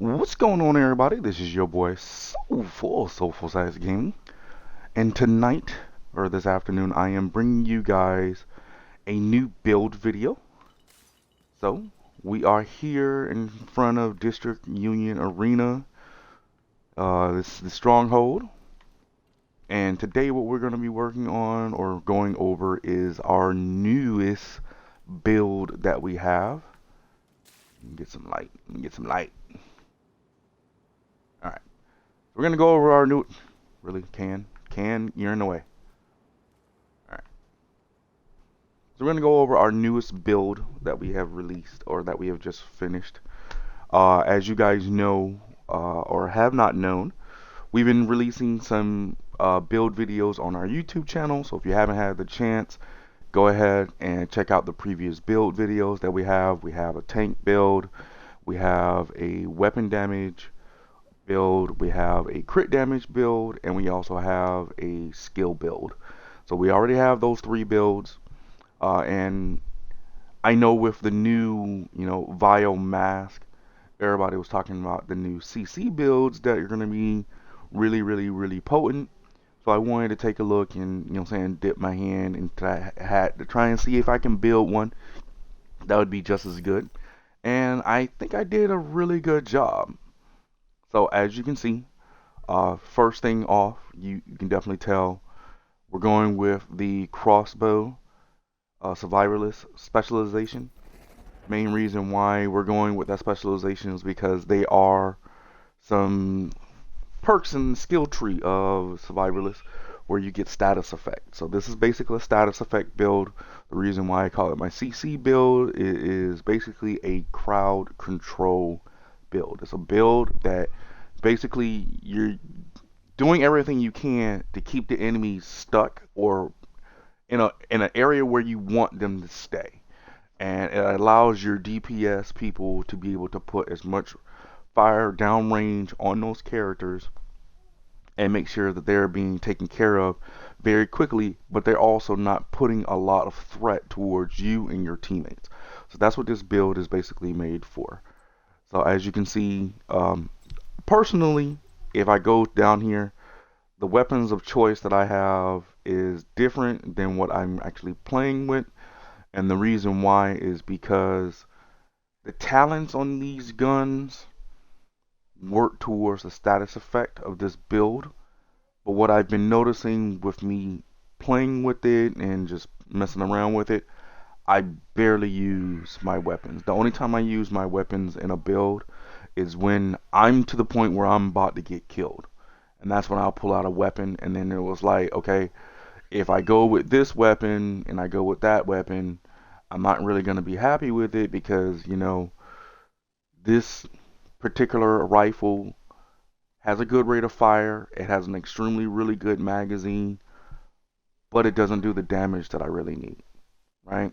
What's going on, everybody? This is your boy Soulful of SoulfulSax Gaming, and tonight, or this afternoon, I am bringing you guys a new build video. So, we are here in front of District Union Arena, this is the Stronghold, and today what we're going to be working on or going over is our newest build that we have. Get some light. Get some light. All right. We're gonna go over our new. Really, you're in the way. All right. So we're gonna go over our newest build that we have released or that we have just finished. As you guys know or have not known, we've been releasing some build videos on our YouTube channel. So if you haven't had the chance, go ahead and check out the previous build videos that we have. We have a tank build, we have a weapon damage build, we have a crit damage build, and we also have a skill build. So we already have those three builds, and I know with the new, Vile mask, everybody was talking about the new CC builds that are going to be really, really, really potent. So I wanted to take a look and, dip my hand into that hat to try and see if I can build one that would be just as good. And I think I did a really good job. So as you can see, first thing off, you can definitely tell we're going with the crossbow survivalist specialization. Main reason why we're going with that specialization is because they are some perks in the skill tree of survivalist where you get status effect. So this is basically a status effect build. The reason why I call it my CC build is basically a crowd control build. It's a build that basically you're doing everything you can to keep the enemies stuck or in an area where you want them to stay, and it allows your DPS people to be able to put as much fire downrange on those characters and make sure that they're being taken care of very quickly, but they're also not putting a lot of threat towards you and your teammates. So that's what this build is basically made for. So as you can see, personally, if I go down here, the weapons of choice that I have is different than what I'm actually playing with. And the reason why is because the talents on these guns work towards the status effect of this build. But what I've been noticing with me playing with it and just messing around with it, I barely use my weapons. The only time I use my weapons in a build is when I'm to the point where I'm about to get killed. And that's when I'll pull out a weapon, and then it was like, okay, if I go with this weapon and I go with that weapon, I'm not really going to be happy with it because, this particular rifle has a good rate of fire. It has an extremely really good magazine, but it doesn't do the damage that I really need, right?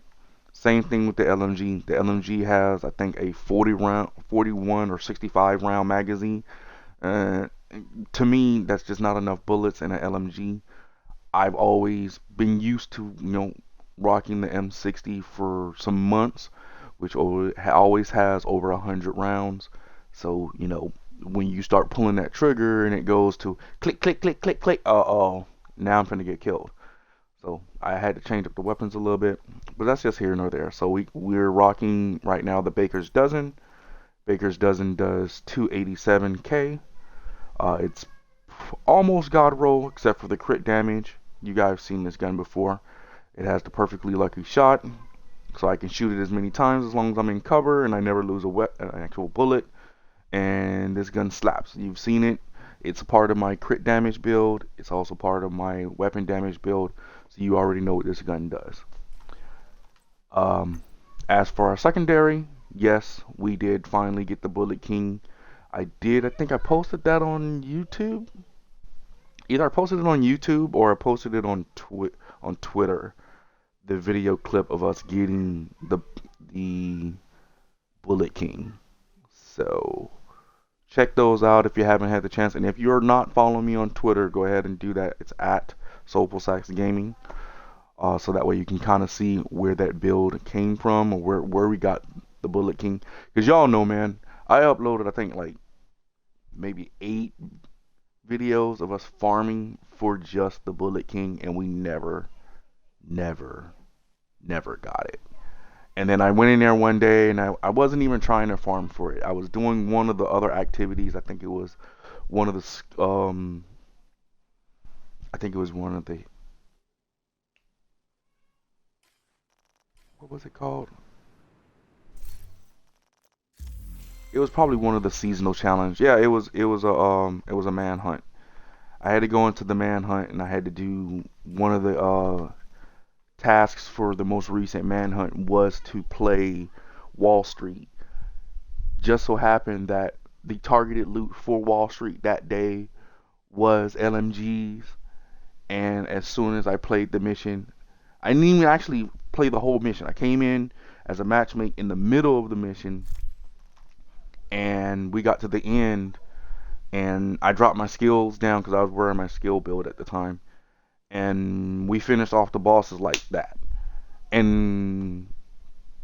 Same thing with the LMG. The LMG has, I think, a 41 or 65 round magazine. Uh, to me, that's just not enough bullets in an LMG. I've always been used to, rocking the M60 for some months, which always has over 100 rounds. So, when you start pulling that trigger and it goes to click, click, click, click, click, uh-oh, now I'm finna get killed. So I had to change up the weapons a little bit, but that's just here nor there. So we're rocking right now the Baker's Dozen. Baker's Dozen does 287k. It's almost God roll except for the crit damage. You guys have seen this gun before. It has the perfectly lucky shot, so I can shoot it as many times as long as I'm in cover and I never lose an actual bullet. And this gun slaps. You've seen it. It's a part of my crit damage build. It's also part of my weapon damage build. So you already know what this gun does. As for our secondary, yes, we did finally get the Bullet King. I think I posted that on YouTube. Either I posted it on YouTube or I posted it on Twitter. The video clip of us getting the Bullet King. So check those out if you haven't had the chance. And if you're not following me on Twitter, go ahead and do that. It's at SoulfulSax Gaming. So that way you can kind of see where that build came from or where we got the Bullet King. Because y'all know, man, I uploaded, I think, like maybe 8 videos of us farming for just the Bullet King, and we never, never got it. And then I went in there one day, and I wasn't even trying to farm for it. I was doing one of the other activities. I think it was one of the, I think it was one of the, what was it called? It was probably one of the seasonal challenge. Yeah, it was a manhunt. I had to go into the manhunt, and I had to do one of the tasks for the most recent manhunt was to play Wall Street. Just so happened that the targeted loot for Wall Street that day was LMGs, and as soon as I played the mission, I didn't even actually play the whole mission. I came in as a matchmate in the middle of the mission, and we got to the end, and I dropped my skills down because I was wearing my skill build at the time, and we finished off the bosses like that, and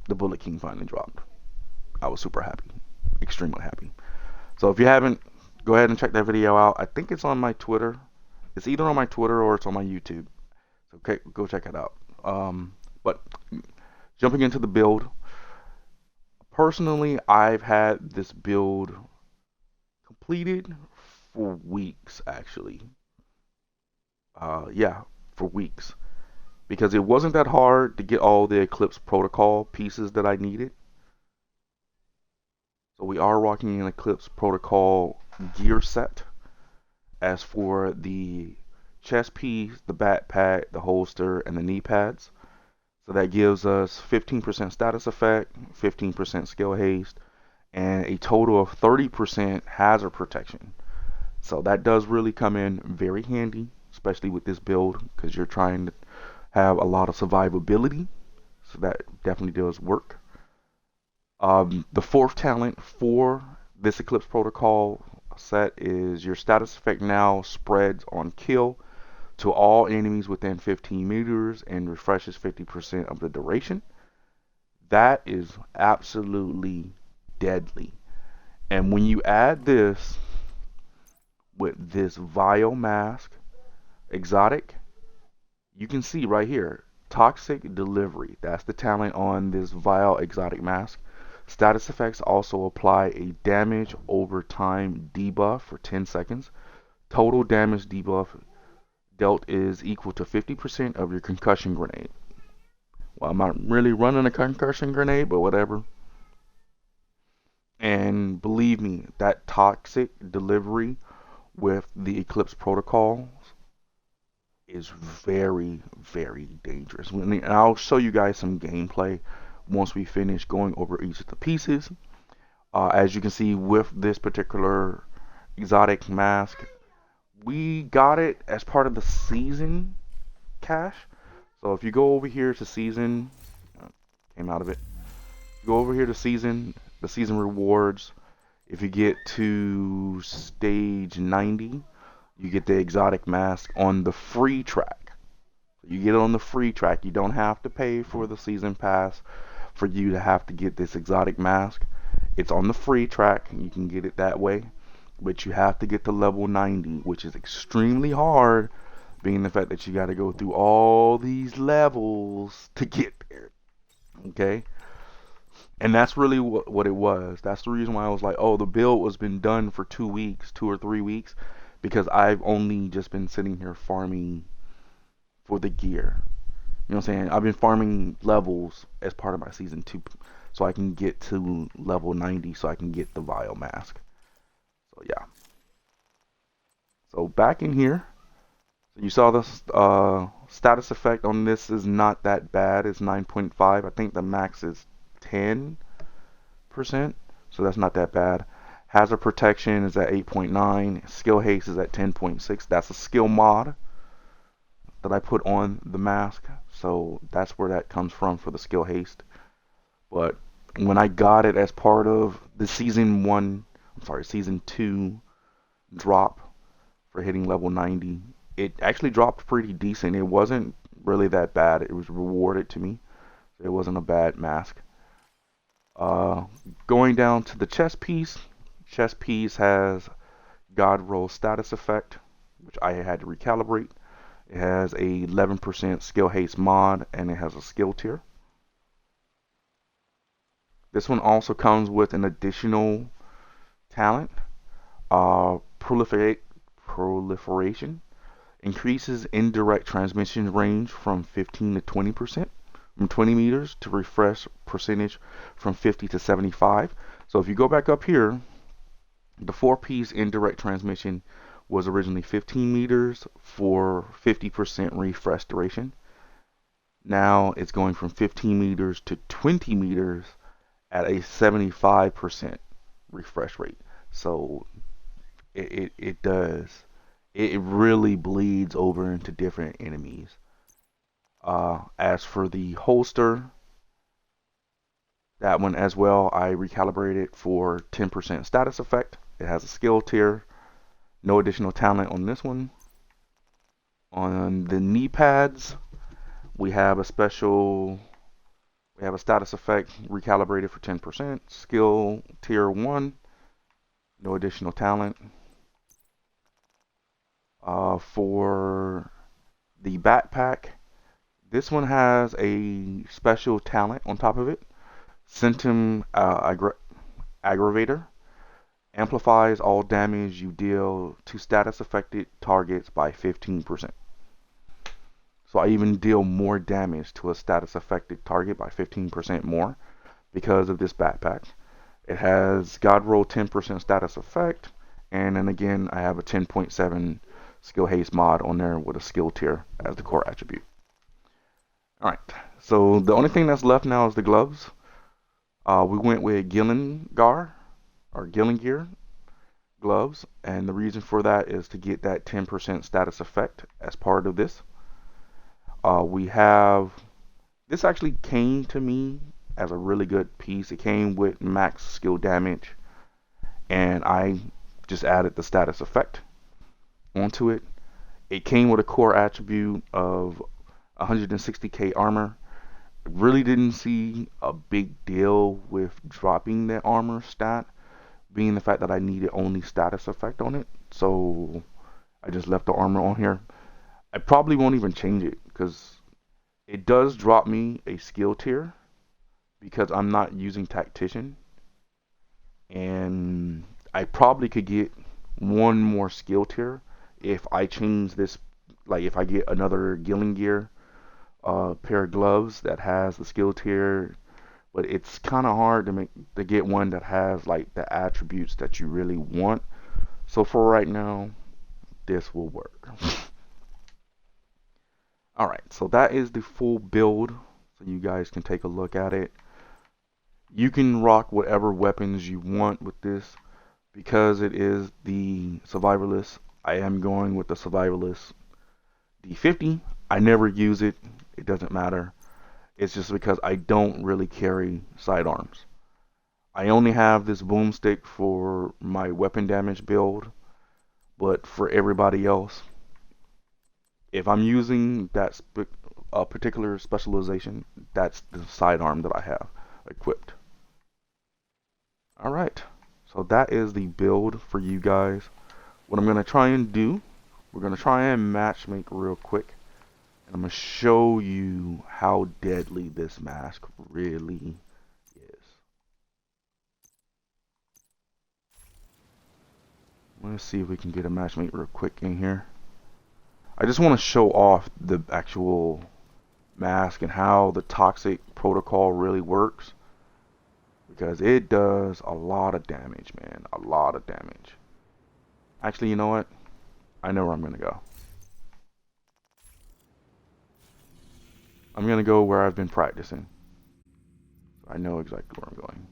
the Bullet King finally dropped. I was super happy, extremely happy. So if you haven't, go ahead and check that video out. I think it's on my Twitter. It's either on my Twitter or it's on my YouTube. So okay, go check it out. But jumping into the build, personally, I've had this build completed for weeks, actually. Yeah, for weeks. Because it wasn't that hard to get all the Eclipse Protocol pieces that I needed. So we are rocking an Eclipse Protocol gear set. As for the chest piece, the backpack, the holster, and the knee pads. So that gives us 15% status effect, 15% skill haste, and a total of 30% hazard protection. So that does really come in very handy, especially with this build, because you're trying to have a lot of survivability. So that definitely does work. The fourth talent for this Eclipse Protocol set is your status effect now spreads on kill to all enemies within 15 meters and refreshes 50% of the duration. That is absolutely deadly. And when you add this with this Vile Mask exotic, you can see right here, Toxic Delivery. That's the talent on this Vile exotic mask. Status effects also apply a damage over time debuff for 10 seconds. Total damage debuff dealt is equal to 50% of your concussion grenade. Well, I'm not really running a concussion grenade, but whatever. And believe me, that toxic delivery with the Eclipse Protocol is very, very dangerous. And I'll show you guys some gameplay once we finish going over each of the pieces. As you can see with this particular exotic mask, we got it as part of the season cache. So if you go over here to season, came out of it, go over here to season, the season rewards. If you get to stage 90, you get the exotic mask on the free track. You get it on the free track. You don't have to pay for the season pass for you to have to get this exotic mask. It's on the free track, and you can get it that way. But you have to get to level 90, which is extremely hard, being the fact that you got to go through all these levels to get there. Okay? And that's really what it was. That's the reason why I was like, oh, the build was been done for 2 weeks, 2 or 3 weeks, because I've only just been sitting here farming for the gear. You know what I'm saying? I've been farming levels as part of my season 2 so I can get to level 90 so I can get the Vile Mask. So yeah. So back in here, so you saw the status effect on this is not that bad. It's 9.5. I think the max is 10%, so that's not that bad. Hazard protection is at 8.9. Skill haste is at 10.6. That's a skill mod that I put on the mask, so that's where that comes from for the skill haste. But when I got it as part of the season 2 drop for hitting level 90, it actually dropped pretty decent. It wasn't really that bad. It was rewarded to me. It wasn't a bad mask. Going down to the chest piece. Chest piece has God Roll status effect, which I had to recalibrate. It has a 11% skill haste mod, and it has a skill tier. This one also comes with an additional talent, proliferation. Increases indirect transmission range from 15 to 20%, from 20 meters to refresh percentage from 50 to 75. So if you go back up here, the 4-piece indirect transmission was originally 15 meters for 50% refresh duration. Now it's going from 15 meters to 20 meters at a 75% refresh rate. So it does. It really bleeds over into different enemies. As for the holster, that one as well, I recalibrated for 10% status effect. It has a skill tier. No additional talent on this one. On the knee pads, we have a status effect recalibrated for 10%. Skill tier 1. No additional talent. For the backpack, this one has a special talent on top of it. Symptom Aggravator. Amplifies all damage you deal to status affected targets by 15%. So I even deal more damage to a status affected target by 15% more because of this backpack. It has God Roll 10% status effect, and then again I have a 10.7 skill haste mod on there with a skill tier as the core attribute. Alright, so the only thing that's left now is the gloves. We went with Gillingar gloves, and the reason for that is to get that 10% status effect as part of this. This actually came to me as a really good piece. It came with max skill damage, and I just added the status effect onto it. It came with a core attribute of 160k armor. Really didn't see a big deal with dropping the armor stat, being the fact that I needed only status effect on it. So I just left the armor on here. I probably won't even change it because it does drop me a skill tier because I'm not using tactician, and I probably could get one more skill tier if I change this. Like if I get another Gillingar pair of gloves that has the skill tier, but it's kind of hard to get one that has like the attributes that you really want. So for right now, this will work. Alright, so that is the full build, so you guys can take a look at it. You can rock whatever weapons you want with this. Because it is the Survivalist, I am going with the Survivalist D50. I never use it, it doesn't matter. It's just because I don't really carry sidearms. I only have this boomstick for my weapon damage build, but for everybody else, if I'm using that particular specialization, that's the sidearm that I have equipped. Alright, so that is the build for you guys. What I'm going to try and do, we're going to try and matchmake real quick. And I'm going to show you how deadly this mask really is. Let's see if we can get a matchmake real quick in here. I just want to show off the actual mask and how the toxic protocol really works, because it does a lot of damage, man, a lot of damage. Actually, you know what? I know where I'm gonna go. I'm gonna go where I've been practicing. I know exactly where I'm going.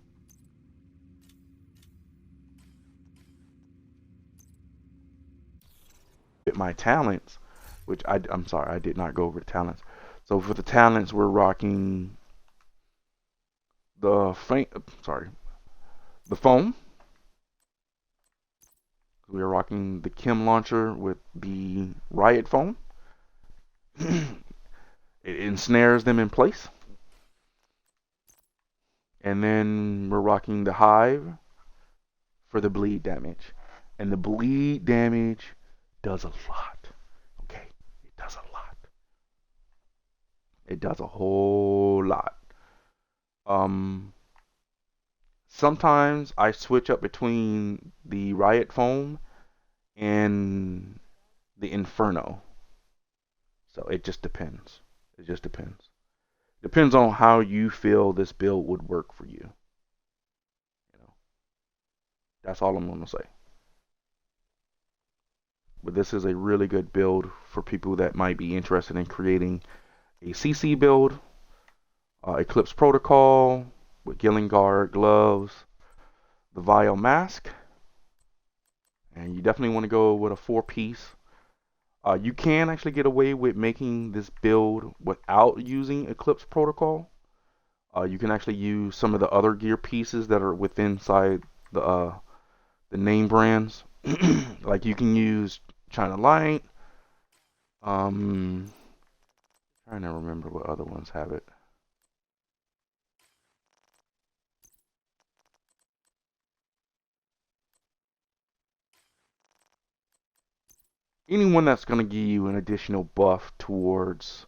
My talents, which I'm sorry, I did not go over the talents. So for the talents, we're rocking the foam. We are rocking the chem launcher with the riot foam. It ensnares them in place. And then we're rocking the hive for the bleed damage. And the bleed damage does a lot. Okay, it does a lot. It does a whole lot. Sometimes I switch up between the Riot Foam and the Inferno. So it just depends. It just depends. Depends on how you feel this build would work for you. You know, that's all I'm gonna say. But this is a really good build for people that might be interested in creating a CC build, Eclipse Protocol with Gilling Guard gloves, the Vial Mask, and you definitely want to go with a 4-piece. You can actually get away with making this build without using Eclipse Protocol. You can actually use some of the other gear pieces that are within inside the name brands. Like you can use China Light. Trying to remember what other ones have it. Anyone that's going to give you an additional buff towards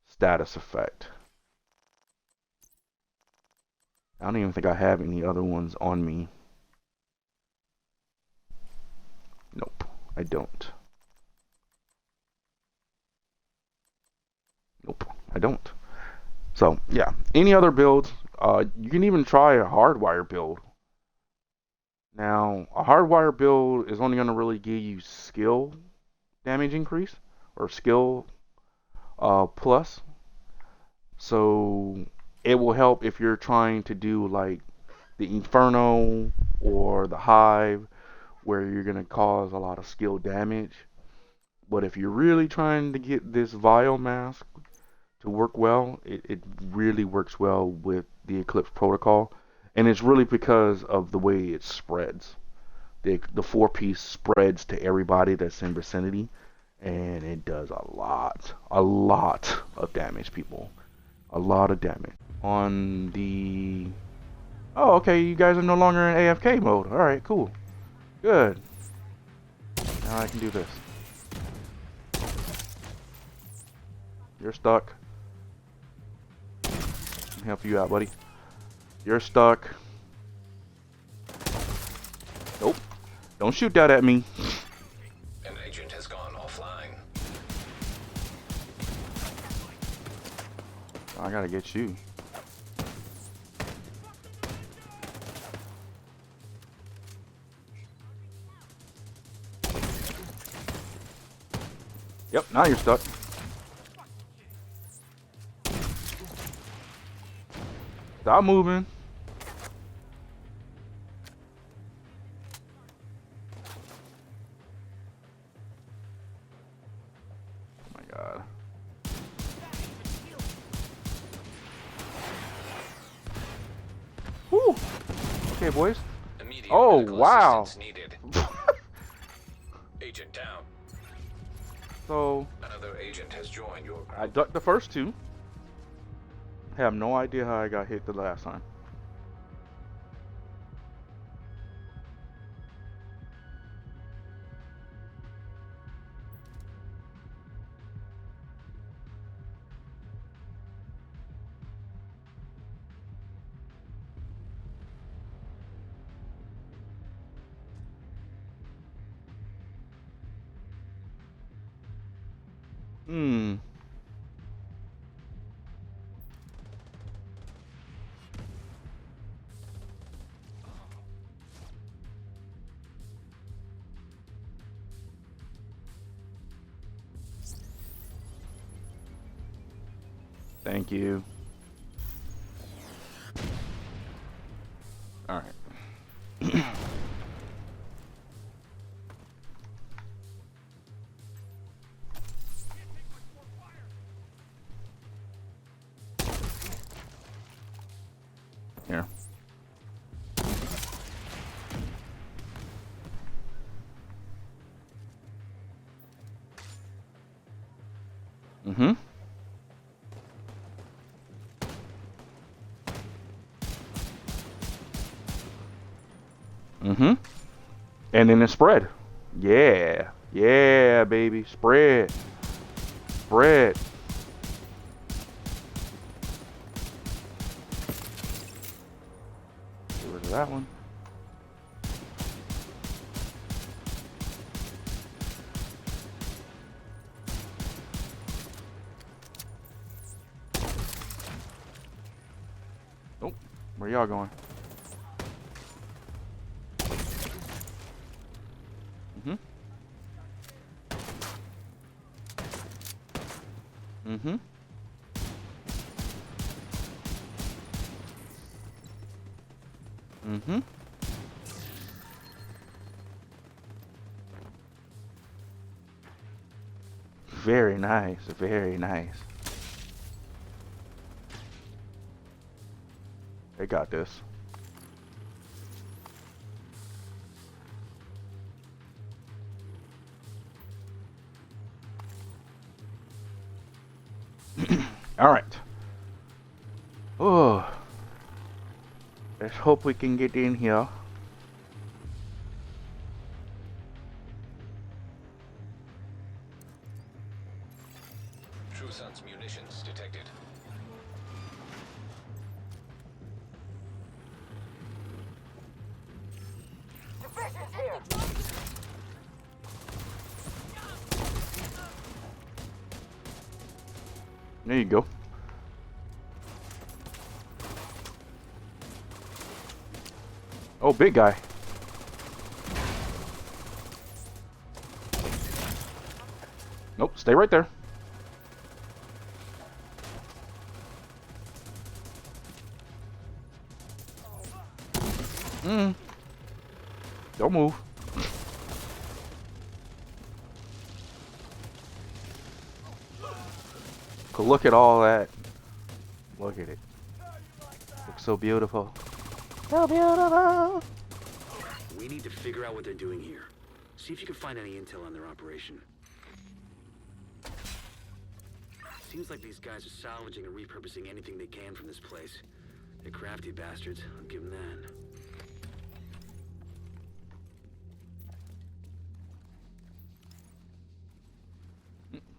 status effect. I don't even think I have any other ones on me. Nope, I don't. Nope, I don't. So, yeah, any other builds, you can even try a hardwire build. Now, a hardwire build is only going to really give you skill damage increase, or skill plus. So, it will help if you're trying to do like the Inferno or the Hive, where you're going to cause a lot of skill damage. But if you're really trying to get this Vial Mask to work well, it really works well with the Eclipse Protocol. And it's really because of the way it spreads. The 4-piece spreads to everybody that's in vicinity. And it does a lot of damage, people. A lot of damage. On the... Oh, okay, you guys are no longer in AFK mode. Alright, cool. Good. Now I can do this. You're stuck. Let me help you out, buddy. You're stuck. Nope. Don't shoot that at me. An agent has gone offline. I gotta get you. Yep, now you're stuck. Stop moving. Oh my god. Whew. Okay, boys. Immediate Oh, medical wow. assistance needed. Agent down. So, Another agent has joined your group. I ducked the first two. I have no idea how I got hit the last time. Hmm. Thank you. All right. Here. Mm-hmm. Mm-hmm. And then it spread. Yeah. Yeah, baby. Spread. Spread. Get rid of that one. Oh, where y'all going? Mm-hmm. Mm-hmm. Mm-hmm. Very nice. Very nice. They got this. All right. Oh. Let's hope we can get in here. True Sun's munitions detected. Division's here! There you go. Oh, big guy. Nope, stay right there. Don't move. Look at all that. Look at it. Looks so beautiful. So beautiful. We need to figure out what they're doing here. See if you can find any intel on their operation. Seems like these guys are salvaging and repurposing anything they can from this place. They're crafty bastards, I'll give them that.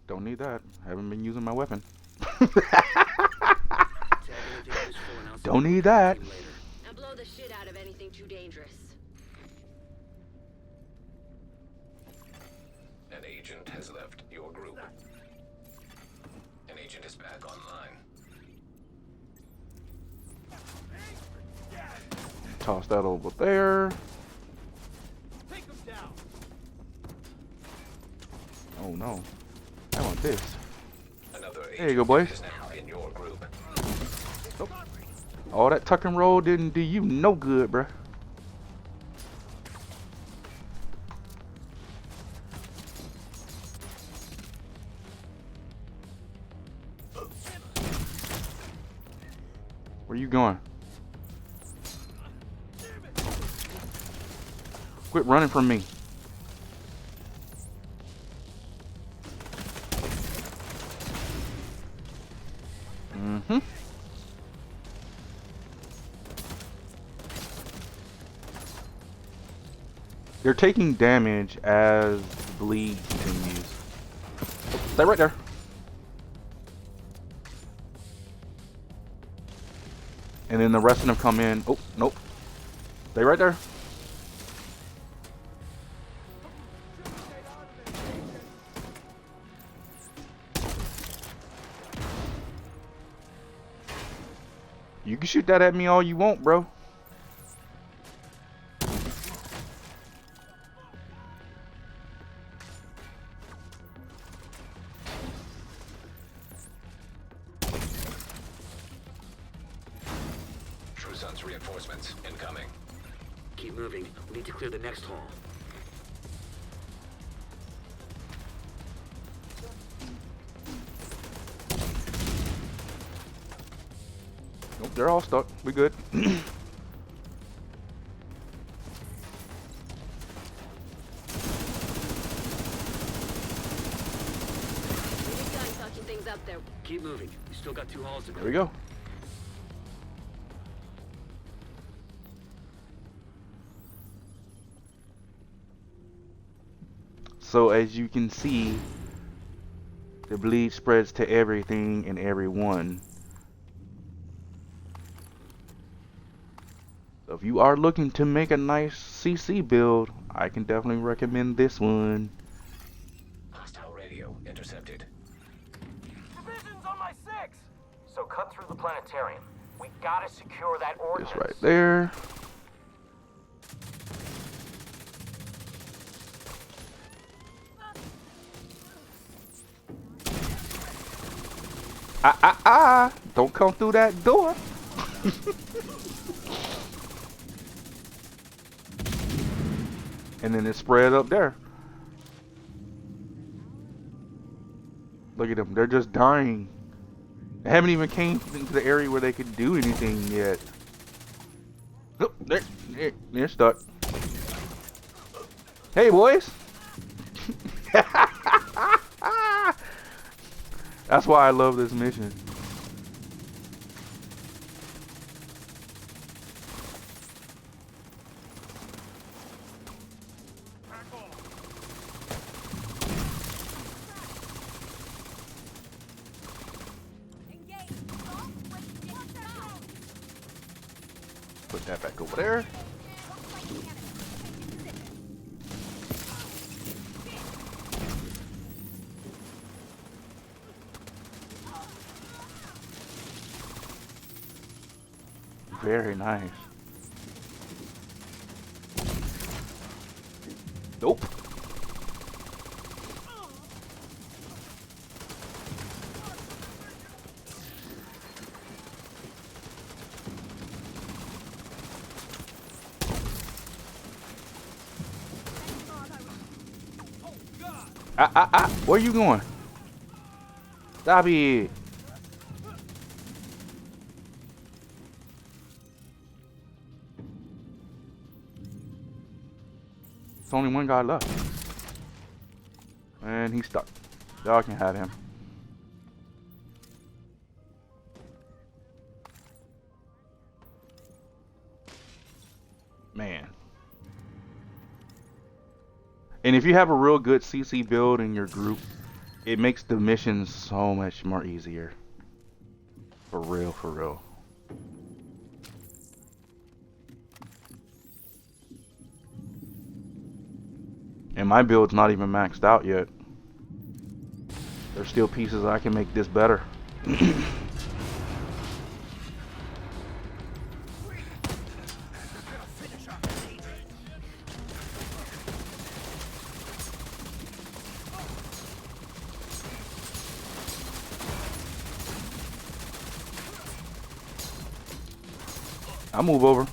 Don't need that. Haven't been using my weapon. Don't need that. And blow the shit out of anything too dangerous. An agent has left your group. An agent is back online. Toss that over there. Oh no. I want this. Another There you go, boys. is now in your group. Nope. All that tuck and roll didn't do you no good, bruh. Where you going? Quit running from me. Mm-hmm. They're taking damage as the bleed continues. Stay right there. And then the rest of them come in. Oh, nope. Stay right there. You can shoot that at me all you want, bro. True Sun's reinforcements incoming. Keep moving. We need to clear the next hall. Nope, they're all stuck. We good. Things up there. Keep moving. We still got 2 halls to go. There we go. So as you can see, the bleed spreads to everything and everyone. So if you are looking to make a nice CC build, I can definitely recommend this one. Hostile radio intercepted. Division's on my 6! So cut through the planetarium. We gotta secure that ordnance. Just right there. Don't come through that door. And then it's spread up there. Look at them. They're just dying. They haven't even came into the area where they could do anything yet. Nope, they're stuck. Hey, boys. That's why I love this mission. Put that back over there. Very nice. Nope. Where you going? Stop it. There's only one guy left. And he's stuck. Y'all can have him. Man. And if you have a real good CC build in your group, it makes the missions so much more easier. For real, for real. And my build's not even maxed out yet. There's still pieces I can make this better. I'll move over.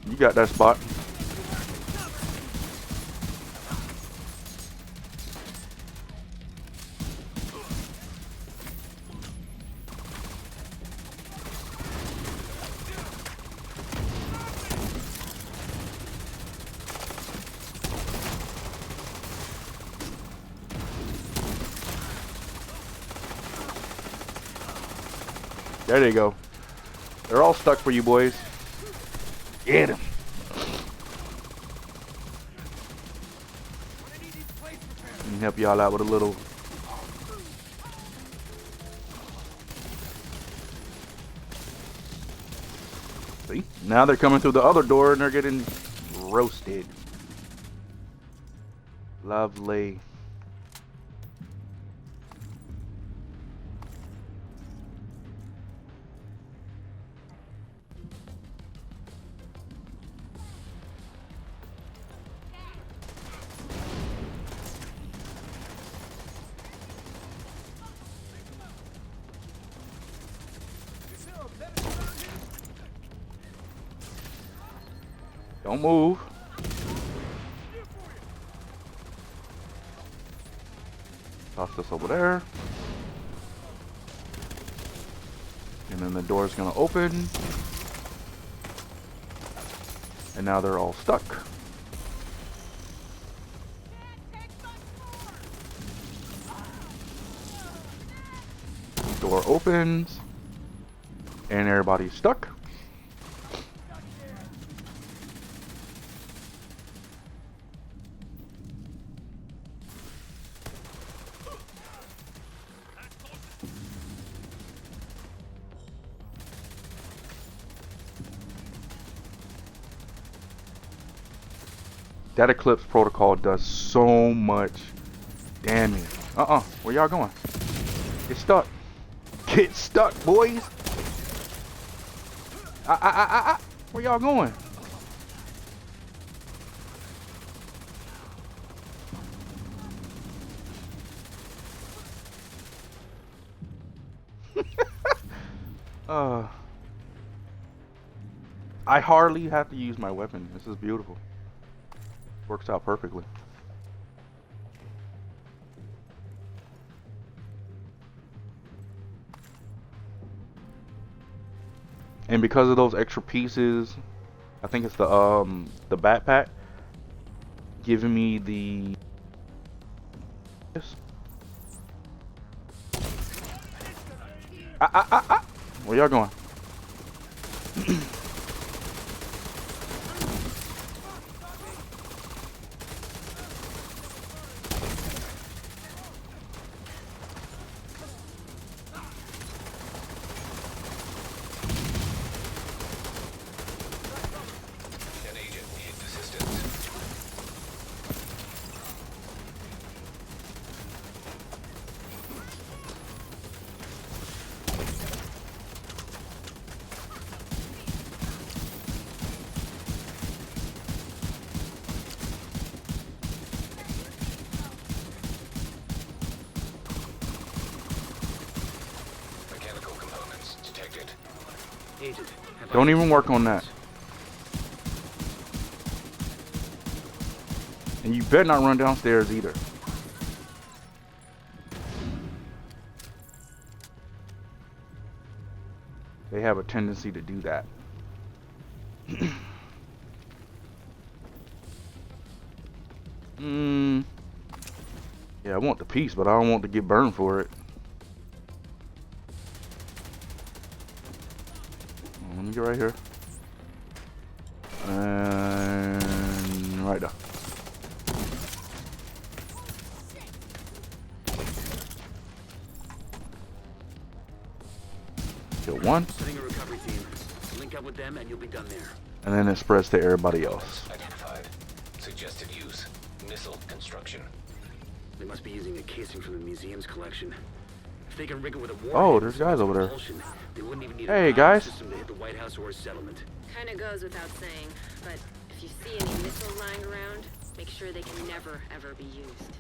You got that spot. There they go. They're all stuck for you boys. Get him. Let me help y'all out with a little. See? Now they're coming through the other door and they're getting roasted. Lovely. Don't move. Toss this over there. And then the door's gonna open. And now they're all stuck. Door opens. And everybody's stuck. That Eclipse protocol does so much damage. Where y'all going? Get stuck. Get stuck, boys. Where y'all going? I hardly have to use my weapon. This is beautiful. Works out perfectly. And because of those extra pieces, I think it's the backpack giving me the Where y'all going? An agent needs assistance. Mechanical components detected. Agent, have Don't I- even work on that. And you better not run downstairs either. They have a tendency to do that. Yeah, I want the piece, but I don't want to get burned for it. Let me get right here. And right there. Kill one, Setting a recovery team. Link up with them and you'll be done there. and then it spreads to everybody else. Identified. Suggested use. Missile construction. They must be using a casing from the museum's collection. If they can rig it with a warhead, Oh, there's guys over there. propulsion, they wouldn't even need Hey, a ground guys. system to hit the White House or a settlement. Kinda goes without saying, but if you see any missiles lying around, make sure they can never, ever be used.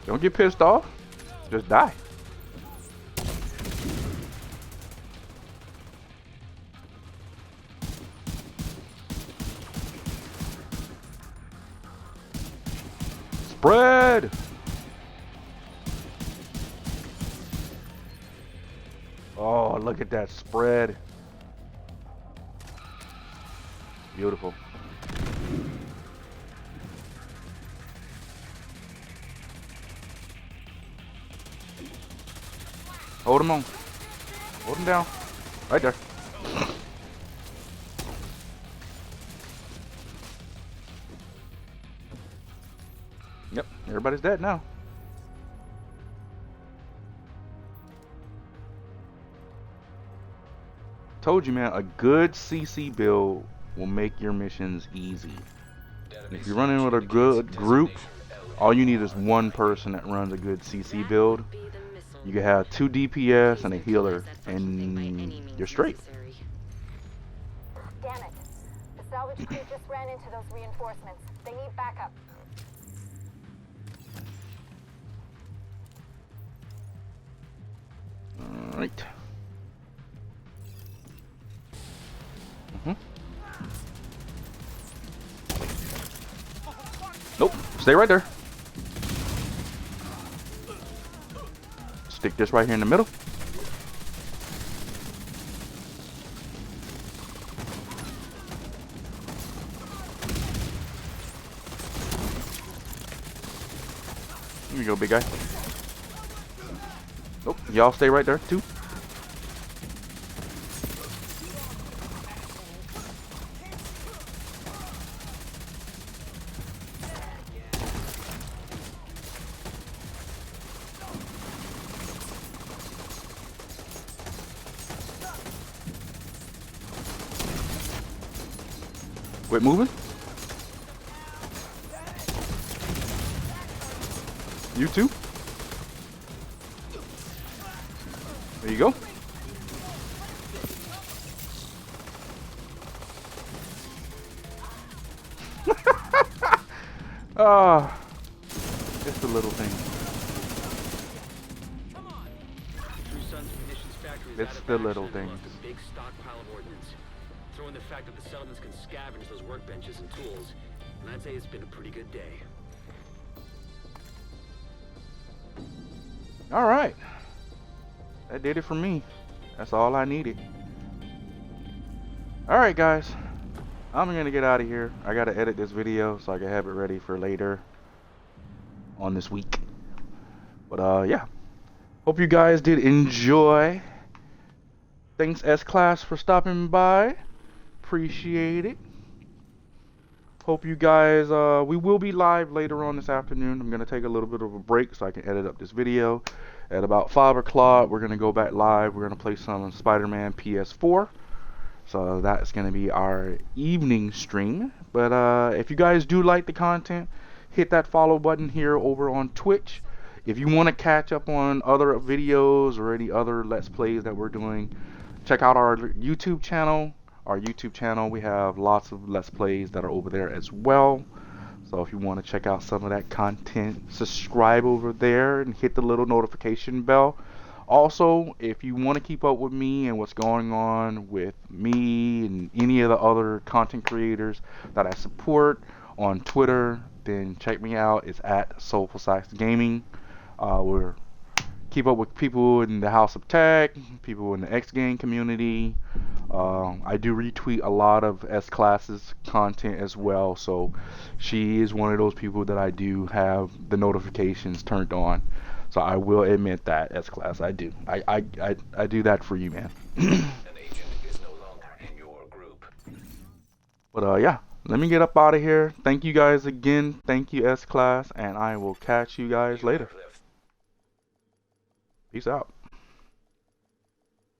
Don't get pissed off. Just die. Spread. Oh, look at that spread. Beautiful. Hold him on. Hold him down. Right there. Yep, everybody's dead now. Told you, man, a good CC build will make your missions easy. If you're running with a good group, all you need is one person that runs a good CC build. You can have 2 DPS and a healer, and you're straight. Damn it. The salvage crew just ran into those reinforcements. They need backup. Alright. Nope. Stay right there. Stick this right here in the middle. Here you go, big guy. Nope. Y'all stay right there, too. Quit moving. You too. There you go. Ah, it's the little thing. It's the little things. Big stockpile of ordnance. Throw in the fact that the settlements can scavenge those workbenches and tools, and I'd say it's been a pretty good day. All right, that did it for me. That's all I needed. All right, guys, I'm gonna get out of here. I gotta edit this video so I can have it ready for later on this week. But yeah, hope you guys did enjoy. Thanks S-Class for stopping by. Appreciate it. Hope you guys, we will be live later on this afternoon. I'm going to take a little bit of a break so I can edit up this video. At about 5 o'clock, we're going to go back live. We're going to play some Spider-Man PS4. So that's going to be our evening stream. But if you guys do like the content, hit that follow button here over on Twitch. If you want to catch up on other videos or any other Let's Plays that we're doing, check out our YouTube channel. Our YouTube channel, we have lots of Let's Plays that are over there as well. So if you want to check out some of that content, subscribe over there and hit the little notification bell. Also, if you want to keep up with me and what's going on with me and any of the other content creators that I support on Twitter, then check me out. It's at SoulfulSax Gaming. We're keep up with people in the House of Tech, people in the X Game community. I do retweet a lot of S-Class's content as well, so she is one of those people that I do have the notifications turned on. So I will admit that, S-Class, I do. I do that for you, man. An agent is no longer in your group. But yeah, let me get up out of here. Thank you guys again. Thank you, S-Class, and I will catch you guys later. Peace out.